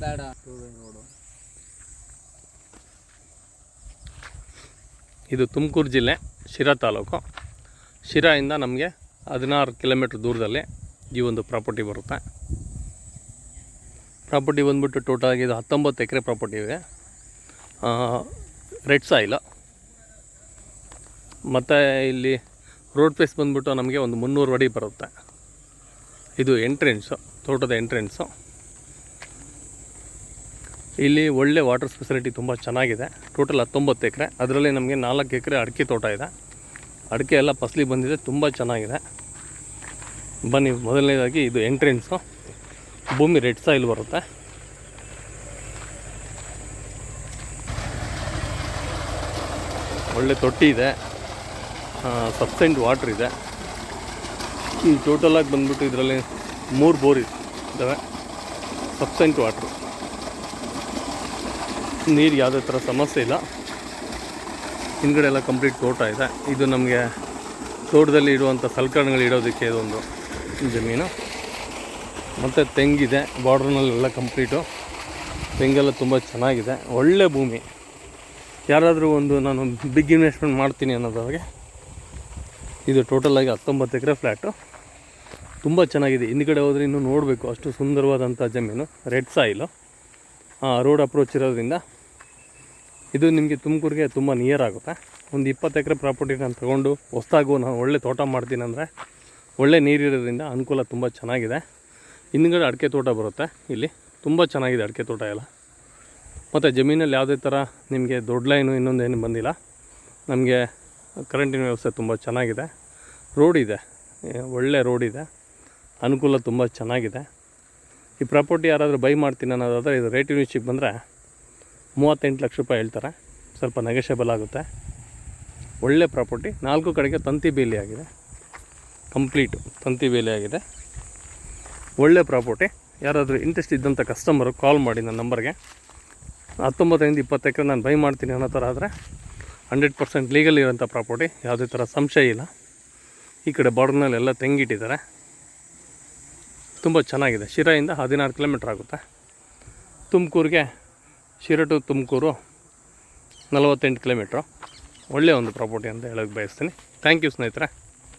ಬೇಡ. ಇದು ತುಮಕೂರು ಜಿಲ್ಲೆ ಶಿರಾ ತಾಲೂಕು. ಶಿರಾಯಿಂದ ನಮಗೆ 16 ಕಿಲೋಮೀಟ್ರ್ ದೂರದಲ್ಲಿ ಈ ಒಂದು ಪ್ರಾಪರ್ಟಿ ಬರುತ್ತೆ. ಪ್ರಾಪರ್ಟಿ ಬಂದ್ಬಿಟ್ಟು ಟೋಟಲಾಗಿ ಇದು 19 ಎಕರೆ ಪ್ರಾಪರ್ಟಿ ಇದೆ. Red soil. ಮತ್ತು ಇಲ್ಲಿ ರೋಡ್ ಫೇಸ್ ಬಂದ್ಬಿಟ್ಟು ನಮಗೆ ಒಂದು 300 ಅಡಿ ಬರುತ್ತೆ. ಇದು ಎಂಟ್ರೆನ್ಸು, ತೋಟದ ಎಂಟ್ರೆನ್ಸು. ಇಲ್ಲಿ ಒಳ್ಳೆ ವಾಟರ್ ಫೆಸಿಲಿಟಿ ತುಂಬ ಚೆನ್ನಾಗಿದೆ. ಟೋಟಲ್ 19 ಎಕರೆ. ಅದರಲ್ಲಿ ನಮಗೆ 4 ಎಕರೆ ಅಡಿಕೆ ತೋಟ ಇದೆ. ಅಡಿಕೆ ಎಲ್ಲ ಫಸಲಿ ಬಂದಿದೆ, ತುಂಬ ಚೆನ್ನಾಗಿದೆ. ಬನ್ನಿ, ಮೊದಲನೇದಾಗಿ ಇದು ಎಂಟ್ರೆನ್ಸು. ಭೂಮಿ ರೆಡ್ ಸಾಯಿಲ್ ಬರುತ್ತೆ. ಒಳ್ಳೆ ತೊಟ್ಟಿ ಇದೆ, ಸಬ್ಸೆಂಟ್ ವಾಟ್ರ್ ಇದೆ. ಈ ಟೋಟಲಾಗಿ ಬಂದ್ಬಿಟ್ಟು ಇದರಲ್ಲಿ 3 ಬೋರ್ ಇದ್ದಾವೆ. ಸಬ್ಸೆಂಟ್ ವಾಟ್ರು, ನೀರು ಯಾವುದೇ ಥರ ಸಮಸ್ಯೆ ಇಲ್ಲ. ಹಿಂದ್ಗಡೆ ಎಲ್ಲ ಕಂಪ್ಲೀಟ್ ತೋಟ ಇದೆ. ಇದು ನಮಗೆ ತೋಟದಲ್ಲಿ ಇಡುವಂಥ ಸಲಕರಣೆಗಳು ಇಡೋದಕ್ಕೆ ಇದೊಂದು ಜಮೀನು. ಮತ್ತು ತೆಂಗಿದೆ, ಬಾರ್ಡ್ರ್ನಲ್ಲೆಲ್ಲ ಕಂಪ್ಲೀಟು. ತೆಂಗೆಲ್ಲ ತುಂಬ ಚೆನ್ನಾಗಿದೆ, ಒಳ್ಳೆ ಭೂಮಿ. ಯಾರಾದರೂ ನಾನು ಬಿಗ್ ಇನ್ವೆಸ್ಟ್ಮೆಂಟ್ ಮಾಡ್ತೀನಿ ಅನ್ನೋದಾಗೆ ಇದು ಟೋಟಲಾಗಿ 19 ಎಕರೆ ಫ್ಲ್ಯಾಟು. ತುಂಬ ಚೆನ್ನಾಗಿದೆ. ಹಿಂದ್ಗಡೆ ಹೋದರೆ ಇನ್ನೂ ನೋಡಬೇಕು, ಅಷ್ಟು ಸುಂದರವಾದಂಥ ಜಮೀನು. ರೆಡ್ ಸಾಯಿಲು, ರೋಡ್ ಅಪ್ರೋಚ್ ಇರೋದ್ರಿಂದ ಇದು ನಿಮಗೆ ತುಮಕೂರಿಗೆ ತುಂಬ ನಿಯರ್ ಆಗುತ್ತೆ. ಒಂದು 20 ಎಕರೆ ಪ್ರಾಪರ್ಟಿ ನಾನು ತೊಗೊಂಡು ಹೊಸ್ದಾಗೂ ನಾನು ಒಳ್ಳೆ ತೋಟ ಮಾಡ್ತೀನಿ ಅಂದರೆ ಒಳ್ಳೆ ನೀರಿರೋದ್ರಿಂದ ಅನುಕೂಲ ತುಂಬ ಚೆನ್ನಾಗಿದೆ. ಹಿಂದ್ಗಡೆ ಅಡಿಕೆ ತೋಟ ಬರುತ್ತೆ. ಇಲ್ಲಿ ತುಂಬ ಚೆನ್ನಾಗಿದೆ ಅಡಿಕೆ ತೋಟ ಎಲ್ಲ. ಮತ್ತು ಜಮೀನಲ್ಲಿ ಯಾವುದೇ ಥರ ನಿಮಗೆ ದೊಡ್ಡ ಲೈನು ಇನ್ನೊಂದೇನು ಬಂದಿಲ್ಲ. ನಮಗೆ ಕರೆಂಟಿನ ವ್ಯವಸ್ಥೆ ತುಂಬ ಚೆನ್ನಾಗಿದೆ. ರೋಡ್ ಇದೆ, ಒಳ್ಳೆ ರೋಡ್ ಇದೆ. ಅನುಕೂಲ ತುಂಬ ಚೆನ್ನಾಗಿದೆ. ಈ ಪ್ರಾಪರ್ಟಿ ಯಾರಾದರೂ ಬೈ ಮಾಡ್ತೀನಿ ಅನ್ನೋದಾದರೆ ಇದು ರೇಟ್ ಯೂನಿಶಿಪ್ ಬಂದರೆ 38 ಲಕ್ಷ ರೂಪಾಯಿ ಹೇಳ್ತಾರೆ. ಸ್ವಲ್ಪ ನೆಗೋಷಿಯಬಲ್ ಆಗುತ್ತೆ. ಒಳ್ಳೆ ಪ್ರಾಪರ್ಟಿ. 4 ಕಡೆಗೆ ತಂತಿ ಬೇಲಿ ಆಗಿದೆ, ಕಂಪ್ಲೀಟು ತಂತಿ ಬೇಲಿ ಆಗಿದೆ. ಒಳ್ಳೆ ಪ್ರಾಪರ್ಟಿ. ಯಾರಾದರೂ ಇಂಟ್ರೆಸ್ಟ್ ಇದ್ದಂಥ ಕಸ್ಟಮರು ಕಾಲ್ ಮಾಡಿ ನನ್ನ ನಂಬರ್ಗೆ. 19ರಿಂದ 20 ಎಕರೆ ನಾನು ಬೈ ಮಾಡ್ತೀನಿ ಅನ್ನೋ ಥರ ಆದರೆ 100% ಲೀಗಲ್ ಇರೋಂಥ ಪ್ರಾಪರ್ಟಿ, ಯಾವುದೇ ಥರ ಸಂಶಯ ಇಲ್ಲ. ಈ ಕಡೆ ಬಾರ್ಡ್ರ್ನಲ್ಲೆಲ್ಲ ತೆಂಗಿಟ್ಟಿದ್ದಾರೆ, ತುಂಬ ಚೆನ್ನಾಗಿದೆ. ಶಿರಾಯಿಂದ 16 ಕಿಲೋಮೀಟ್ರ್ ಆಗುತ್ತೆ. ತುಮಕೂರಿಗೆ, ಶಿರಾ ಟು ತುಮಕೂರು 48 ಕಿಲೋಮೀಟ್ರು. ಒಳ್ಳೆಯ ಒಂದು ಪ್ರಾಪರ್ಟಿ ಅಂತ ಹೇಳೋಕ್ಕೆ ಬಯಸ್ತೀನಿ. ಥ್ಯಾಂಕ್ ಯು ಸ್ನೇಹಿತರೆ.